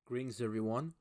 Greetings everyone,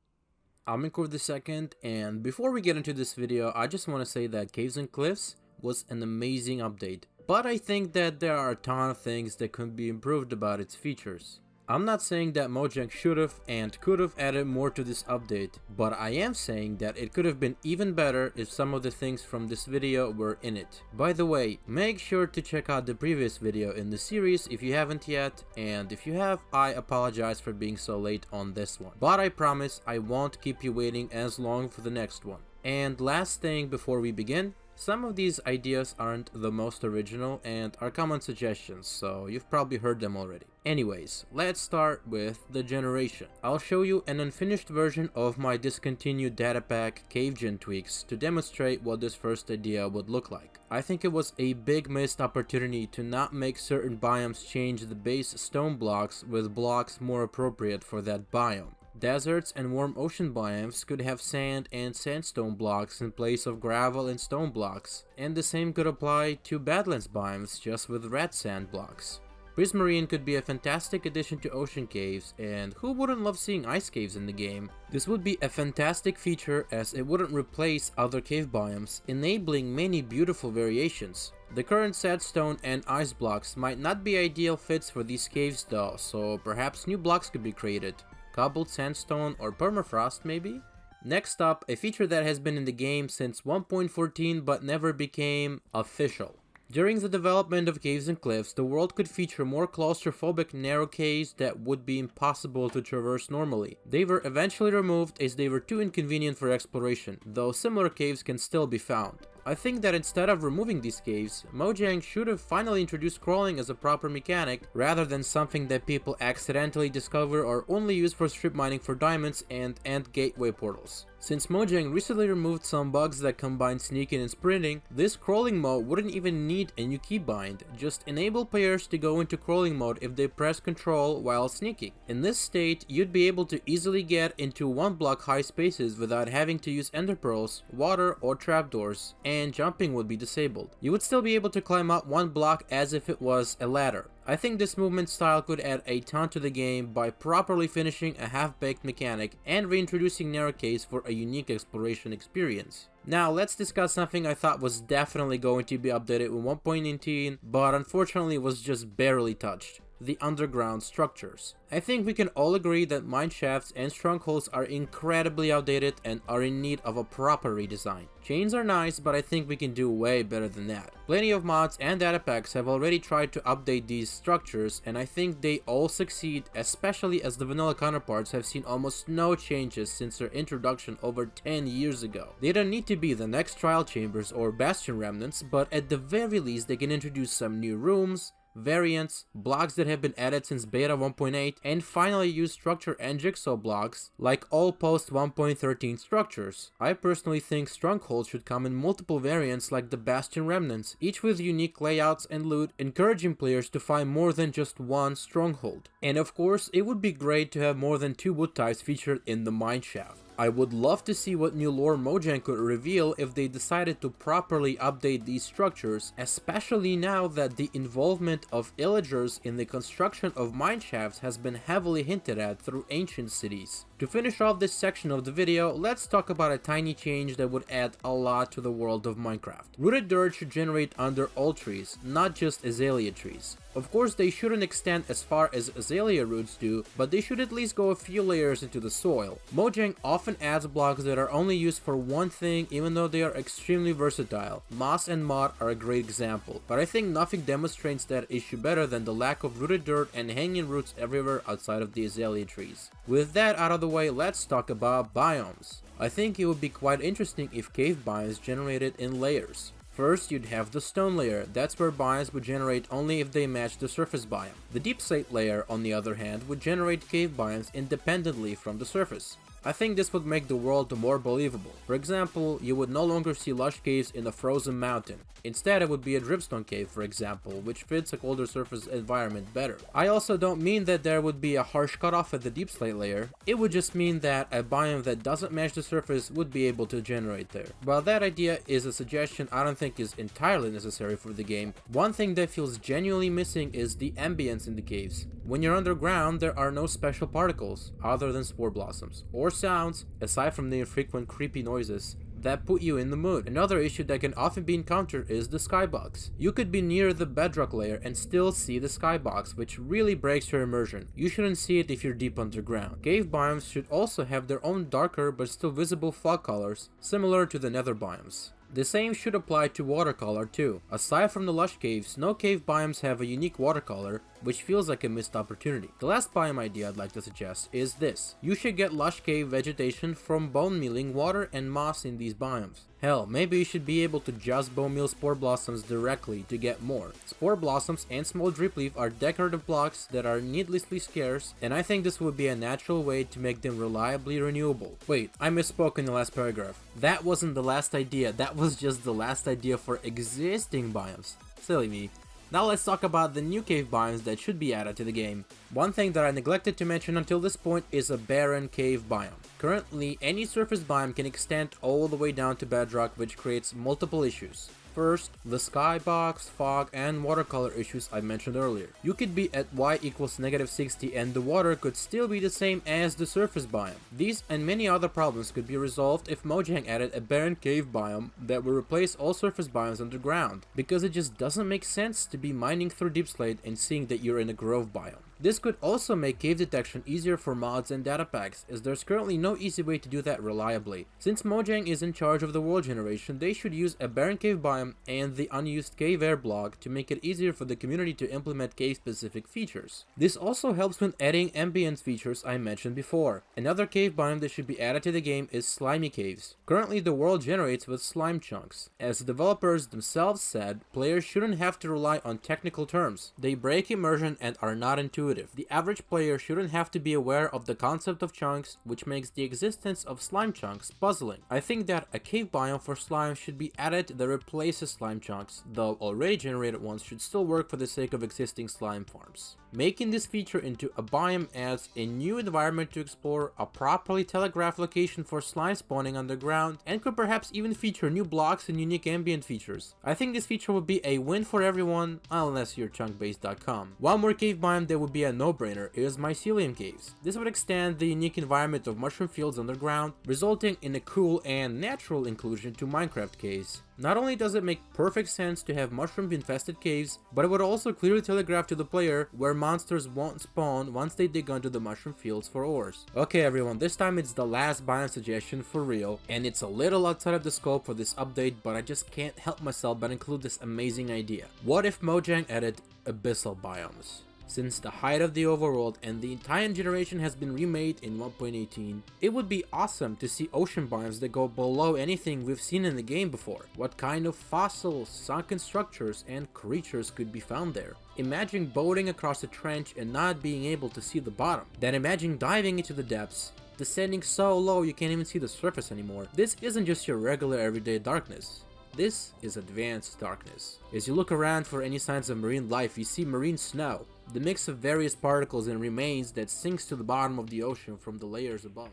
I'm Endcards the second, and before we get into this video, I just want to say that Caves and Cliffs was an amazing update, but I think that there are a ton of things that could be improved about its features. I'm not saying that Mojang should've and could've added more to this update, but I am saying that it could have been even better if some of the things from this video were in it. By the way, make sure to check out the previous video in the series if you haven't yet, and if you have, I apologize for being so late on this one. But I promise I won't keep you waiting as long for the next one. And last thing before we begin, some of these ideas aren't the most original and are common suggestions, so you've probably heard them already. Anyways, let's start with the generation. I'll show you an unfinished version of my discontinued data pack cave gen tweaks to demonstrate what this first idea would look like. I think it was a big missed opportunity to not make certain biomes change the base stone blocks with blocks more appropriate for that biome. Deserts and warm ocean biomes could have sand and sandstone blocks in place of gravel and stone blocks, and the same could apply to Badlands biomes just with red sand blocks. Prismarine could be a fantastic addition to ocean caves, and who wouldn't love seeing ice caves in the game? This would be a fantastic feature as it wouldn't replace other cave biomes, enabling many beautiful variations. The current sandstone and ice blocks might not be ideal fits for these caves though, so perhaps new blocks could be created. Cobbled sandstone or permafrost maybe? Next up, a feature that has been in the game since 1.14 but never became official. During the development of Caves and Cliffs, the world could feature more claustrophobic narrow caves that would be impossible to traverse normally. They were eventually removed as they were too inconvenient for exploration, though similar caves can still be found. I think that instead of removing these caves, Mojang should have finally introduced crawling as a proper mechanic rather than something that people accidentally discover or only use for strip mining for diamonds and end gateway portals. Since Mojang recently removed some bugs that combine sneaking and sprinting, this crawling mode wouldn't even need a new keybind, just enable players to go into crawling mode if they press Ctrl while sneaking. In this state, you'd be able to easily get into 1 block high spaces without having to use ender pearls, water or trapdoors, and jumping would be disabled. You would still be able to climb up 1 block as if it was a ladder. I think this movement style could add a ton to the game by properly finishing a half-baked mechanic and reintroducing narrow caves for a unique exploration experience. Now let's discuss something I thought was definitely going to be updated with 1.19, but unfortunately was just barely touched. The underground structures. I think we can all agree that mine shafts and strongholds are incredibly outdated and are in need of a proper redesign. Chains are nice, but I think we can do way better than that. Plenty of mods and data packs have already tried to update these structures, and I think they all succeed, especially as the vanilla counterparts have seen almost no changes since their introduction over 10 years ago. They don't need to be the next trial chambers or bastion remnants, but at the very least they can introduce some new rooms, variants, blocks that have been added since beta 1.8, and finally use structure and jigsaw blocks like all post 1.13 structures. I personally think strongholds should come in multiple variants like the bastion remnants, each with unique layouts and loot, encouraging players to find more than just one stronghold. And of course, it would be great to have more than 2 wood types featured in the mineshaft. I would love to see what new lore Mojang could reveal if they decided to properly update these structures, especially now that the involvement of illagers in the construction of mineshafts has been heavily hinted at through ancient cities. To finish off this section of the video, let's talk about a tiny change that would add a lot to the world of Minecraft. Rooted dirt should generate under all trees, not just azalea trees. Of course, they shouldn't extend as far as azalea roots do, but they should at least go a few layers into the soil. Mojang often adds blocks that are only used for one thing even though they are extremely versatile. Moss and mud are a great example, but I think nothing demonstrates that issue better than the lack of rooted dirt and hanging roots everywhere outside of the azalea trees. With that out of the way, let's talk about biomes. I think it would be quite interesting if cave biomes generated in layers. First, you'd have the stone layer. That's where biomes would generate only if they match the surface biome. The deep slate layer, on the other hand, would generate cave biomes independently from the surface. I think this would make the world more believable. For example, you would no longer see lush caves in a frozen mountain. Instead, it would be a dripstone cave, for example, which fits a colder surface environment better. I also don't mean that there would be a harsh cutoff at the deep slate layer. It would just mean that a biome that doesn't match the surface would be able to generate there. While that idea is a suggestion I don't think is entirely necessary for the game, one thing that feels genuinely missing is the ambience in the caves. When you're underground, there are no special particles, other than spore blossoms, or sounds, aside from the infrequent creepy noises, that put you in the mood. Another issue that can often be encountered is the skybox. You could be near the bedrock layer and still see the skybox, which really breaks your immersion. You shouldn't see it if you're deep underground. Cave biomes should also have their own darker but still visible fog colors, similar to the nether biomes. The same should apply to watercolor too. Aside from the lush caves, no cave biomes have a unique watercolor, which feels like a missed opportunity. The last biome idea I'd like to suggest is this. You should get lush cave vegetation from bone mealing water and moss in these biomes. Hell, maybe you should be able to just bone meal spore blossoms directly to get more. Spore blossoms and small drip leaf are decorative blocks that are needlessly scarce, and I think this would be a natural way to make them reliably renewable. Wait, I misspoke in the last paragraph. That wasn't the last idea, that was just the last idea for existing biomes. Silly me. Now let's talk about the new cave biomes that should be added to the game. One thing that I neglected to mention until this point is a barren cave biome. Currently, any surface biome can extend all the way down to bedrock, which creates multiple issues. First, the skybox, fog, and watercolor issues I mentioned earlier. You could be at y equals -60 and the water could still be the same as the surface biome. These and many other problems could be resolved if Mojang added a barren cave biome that would replace all surface biomes underground, because it just doesn't make sense to be mining through deep slate and seeing that you're in a grove biome. This could also make cave detection easier for mods and data packs, as there's currently no easy way to do that reliably. Since Mojang is in charge of the world generation, they should use a barren cave biome and the unused cave air block to make it easier for the community to implement cave-specific features. This also helps with adding ambience features I mentioned before. Another cave biome that should be added to the game is slimy caves. Currently, the world generates with slime chunks. As the developers themselves said, players shouldn't have to rely on technical terms. They break immersion and are not intuitive. The average player shouldn't have to be aware of the concept of chunks, which makes the existence of slime chunks puzzling. I think that a cave biome for slime should be added that replaces slime chunks, though already generated ones should still work for the sake of existing slime farms. Making this feature into a biome adds a new environment to explore, a properly telegraphed location for slime spawning underground, and could perhaps even feature new blocks and unique ambient features. I think this feature would be a win for everyone, unless you're chunkbase.com. One more cave biome that would be a no-brainer is mycelium caves. This would extend the unique environment of mushroom fields underground, resulting in a cool and natural inclusion to Minecraft caves. Not only does it make perfect sense to have mushroom-infested caves, but it would also clearly telegraph to the player where monsters won't spawn once they dig onto the mushroom fields for ores. Okay everyone, this time it's the last biome suggestion for real, and it's a little outside of the scope for this update, but I just can't help myself but include this amazing idea. What if Mojang added abyssal biomes? Since the height of the overworld and the entire generation has been remade in 1.18, it would be awesome to see ocean biomes that go below anything we've seen in the game before. What kind of fossils, sunken structures, and creatures could be found there? Imagine boating across a trench and not being able to see the bottom. Then imagine diving into the depths, descending so low you can't even see the surface anymore. This isn't just your regular everyday darkness. This is advanced darkness. As you look around for any signs of marine life, you see marine snow, the mix of various particles and remains that sinks to the bottom of the ocean from the layers above.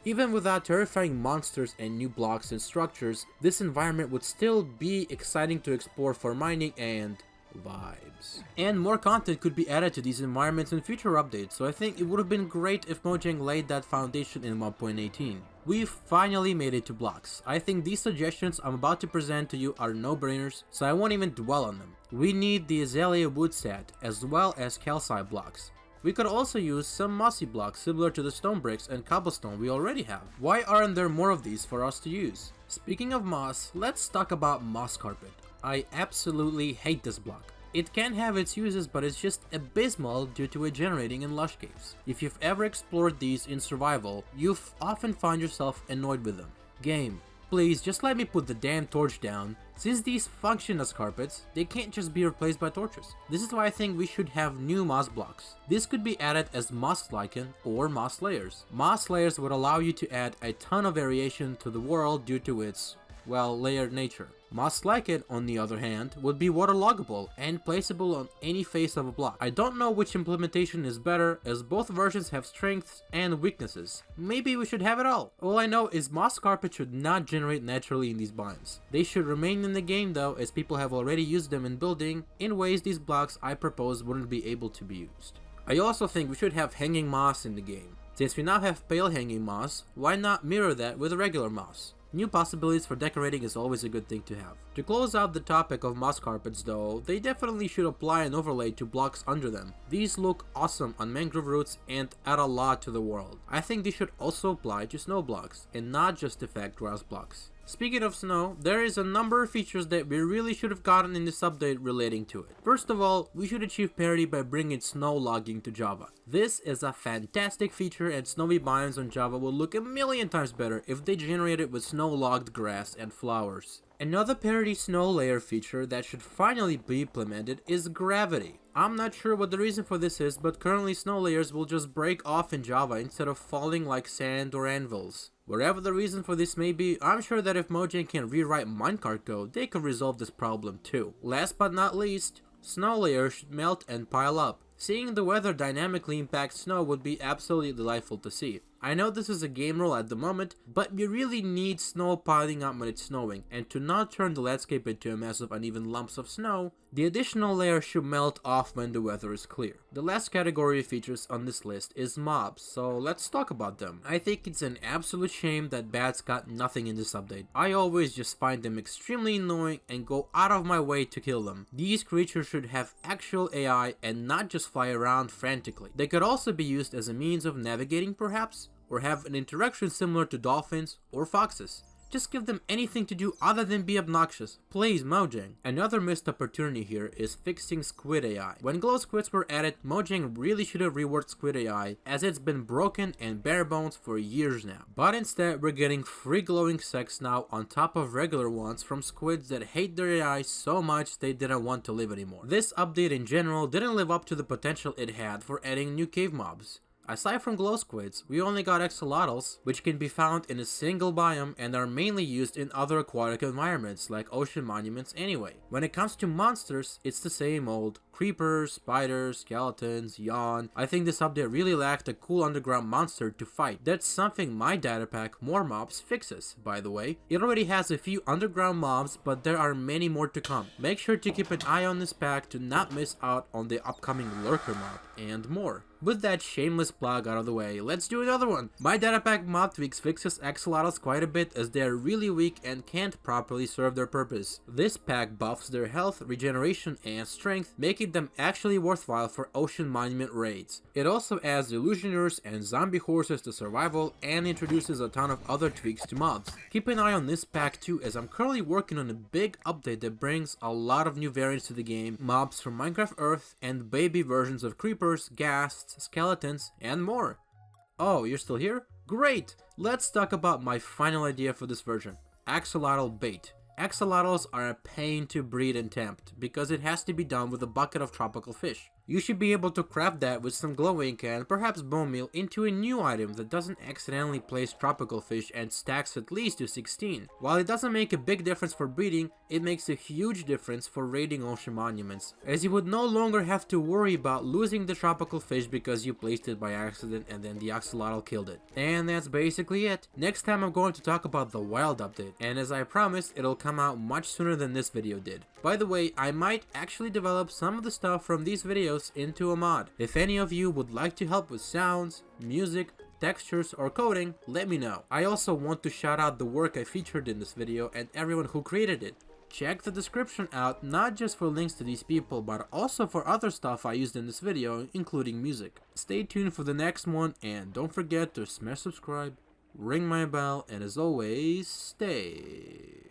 Even without terrifying monsters and new blocks and structures, this environment would still be exciting to explore for mining and vibes. And more content could be added to these environments in future updates, so I think it would have been great if Mojang laid that foundation in 1.18. We've finally made it to blocks. I think these suggestions I'm about to present to you are no-brainers, so I won't even dwell on them. We need the azalea wood set, as well as calcite blocks. We could also use some mossy blocks similar to the stone bricks and cobblestone we already have. Why aren't there more of these for us to use? Speaking of moss, let's talk about moss carpet. I absolutely hate this block. It can have its uses, but it's just abysmal due to it generating in lush caves. If you've ever explored these in survival, you've often found yourself annoyed with them. Game, please just let me put the damn torch down. Since these function as carpets, they can't just be replaced by torches. This is why I think we should have new moss blocks. This could be added as moss lichen or moss layers. Moss layers would allow you to add a ton of variation to the world due to its, well, layered nature. Moss lichen, on the other hand, would be waterloggable and placeable on any face of a block. I don't know which implementation is better, as both versions have strengths and weaknesses. Maybe we should have it all. All I know is moss carpet should not generate naturally in these biomes. They should remain in the game though, as people have already used them in building in ways these blocks I propose wouldn't be able to be used. I also think we should have hanging moss in the game. Since we now have pale hanging moss, why not mirror that with regular moss? New possibilities for decorating is always a good thing to have. To close out the topic of moss carpets though, they definitely should apply an overlay to blocks under them. These look awesome on mangrove roots and add a lot to the world. I think they should also apply to snow blocks, and not just affect grass blocks. Speaking of snow, there is a number of features that we really should have gotten in this update relating to it. First of all, we should achieve parity by bringing snow logging to Java. This is a fantastic feature, and snowy biomes on Java will look a million times better if they generate it with snow logged grass and flowers. Another parity snow layer feature that should finally be implemented is gravity. I'm not sure what the reason for this is, but currently snow layers will just break off in Java instead of falling like sand or anvils. Wherever the reason for this may be, I'm sure that if Mojang can rewrite minecart code, they could resolve this problem too. Last but not least, snow layers should melt and pile up. Seeing the weather dynamically impact snow would be absolutely delightful to see. I know this is a game rule at the moment, but you really need snow piling up when it's snowing, and to not turn the landscape into a mess of uneven lumps of snow, the additional layer should melt off when the weather is clear. The last category of features on this list is mobs, so let's talk about them. I think it's an absolute shame that bats got nothing in this update. I always just find them extremely annoying and go out of my way to kill them. These creatures should have actual AI and not just fly around frantically. They could also be used as a means of navigating perhaps, or have an interaction similar to dolphins or foxes. Just give them anything to do other than be obnoxious. Please, Mojang. Another missed opportunity here is fixing Squid AI. When glow squids were added, Mojang really should have reworked Squid AI, as it's been broken and bare bones for years now. But instead, we're getting free glowing sex now on top of regular ones from squids that hate their AI so much they didn't want to live anymore. This update in general didn't live up to the potential it had for adding new cave mobs. Aside from glow squids, we only got axolotls, which can be found in a single biome and are mainly used in other aquatic environments like ocean monuments anyway. When it comes to monsters, it's the same old. Creepers, spiders, skeletons, yawn. I think this update really lacked a cool underground monster to fight. That's something my data pack More Mobs fixes, by the way. It already has a few underground mobs, but there are many more to come. Make sure to keep an eye on this pack to not miss out on the upcoming lurker mob, and more. With that shameless plug out of the way, let's do another one. My data pack mod tweaks fixes axolotls quite a bit, as they are really weak and can't properly serve their purpose. This pack buffs their health, regeneration, and strength, making them actually worthwhile for ocean monument raids. It also adds illusioners and zombie horses to survival and introduces a ton of other tweaks to mobs. Keep an eye on this pack too, as I'm currently working on a big update that brings a lot of new variants to the game, mobs from Minecraft Earth, and baby versions of creepers, ghasts, skeletons, and more. Oh, you're still here? Great! Let's talk about my final idea for this version. Axolotl bait. Axolotls are a pain to breed and tempt, because it has to be done with a bucket of tropical fish. You should be able to craft that with some glow ink and perhaps bone meal into a new item that doesn't accidentally place tropical fish and stacks at least to 16. While it doesn't make a big difference for breeding, it makes a huge difference for raiding ocean monuments, as you would no longer have to worry about losing the tropical fish because you placed it by accident and then the axolotl killed it. And that's basically it. Next time I'm going to talk about the wild update, and as I promised, it'll come out much sooner than this video did. By the way, I might actually develop some of the stuff from these videos into a mod. If any of you would like to help with sounds, music, textures, or coding, let me know. I also want to shout out the work I featured in this video and everyone who created it. Check the description out, not just for links to these people, but also for other stuff I used in this video, including music. Stay tuned for the next one, and don't forget to smash subscribe, ring my bell, and as always, stay